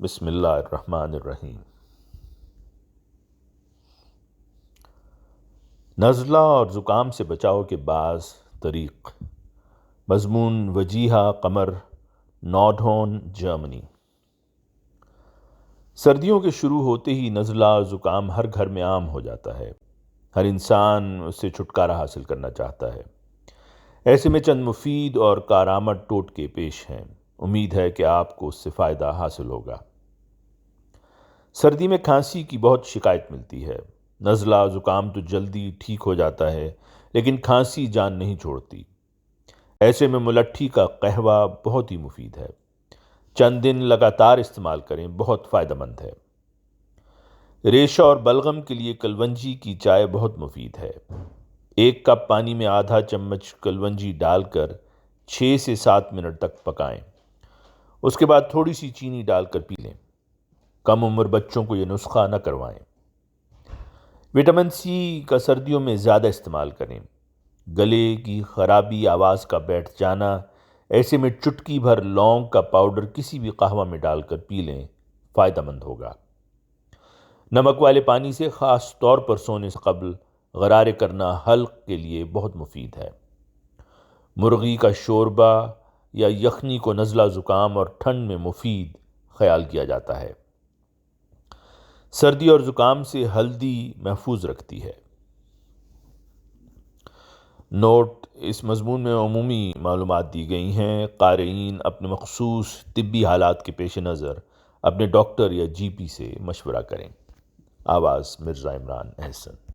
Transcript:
بسم اللہ الرحمن الرحیم۔ نزلہ اور زکام سے بچاؤ کے بعض طریق۔ مضمون وجیہہ قمر، نوڈھون، جرمنی۔ سردیوں کے شروع ہوتے ہی نزلہ زکام ہر گھر میں عام ہو جاتا ہے۔ ہر انسان اس سے چھٹکارا حاصل کرنا چاہتا ہے۔ ایسے میں چند مفید اور کارآمد ٹوٹکے پیش ہیں۔ امید ہے کہ آپ کو اس سے فائدہ حاصل ہوگا۔ سردی میں کھانسی کی بہت شکایت ملتی ہے۔ نزلہ زکام تو جلدی ٹھیک ہو جاتا ہے، لیکن کھانسی جان نہیں چھوڑتی۔ ایسے میں ملٹھی کا قہوہ بہت ہی مفید ہے۔ چند دن لگاتار استعمال کریں، بہت فائدہ مند ہے۔ ریشہ اور بلغم کے لیے کلونجی کی چائے بہت مفید ہے۔ 1 کپ پانی میں آدھا چمچ کلونجی ڈال کر 6 سے 7 منٹ تک پکائیں۔ اس کے بعد تھوڑی سی چینی ڈال کر پی لیں۔ کم عمر بچوں کو یہ نسخہ نہ کروائیں۔ وٹامن سی کا سردیوں میں زیادہ استعمال کریں۔ گلے کی خرابی، آواز کا بیٹھ جانا، ایسے میں چٹکی بھر لونگ کا پاؤڈر کسی بھی قہوہ میں ڈال کر پی لیں، فائدہ مند ہوگا۔ نمک والے پانی سے خاص طور پر سونے سے قبل غرارے کرنا حلق کے لیے بہت مفید ہے۔ مرغی کا شوربہ یا یخنی کو نزلہ زکام اور ٹھنڈ میں مفید خیال کیا جاتا ہے۔ سردی اور زکام سے ہلدی محفوظ رکھتی ہے۔ نوٹ: اس مضمون میں عمومی معلومات دی گئی ہیں۔ قارئین اپنے مخصوص طبی حالات کے پیش نظر اپنے ڈاکٹر یا GP سے مشورہ کریں۔ آواز: مرزا عمران احسن۔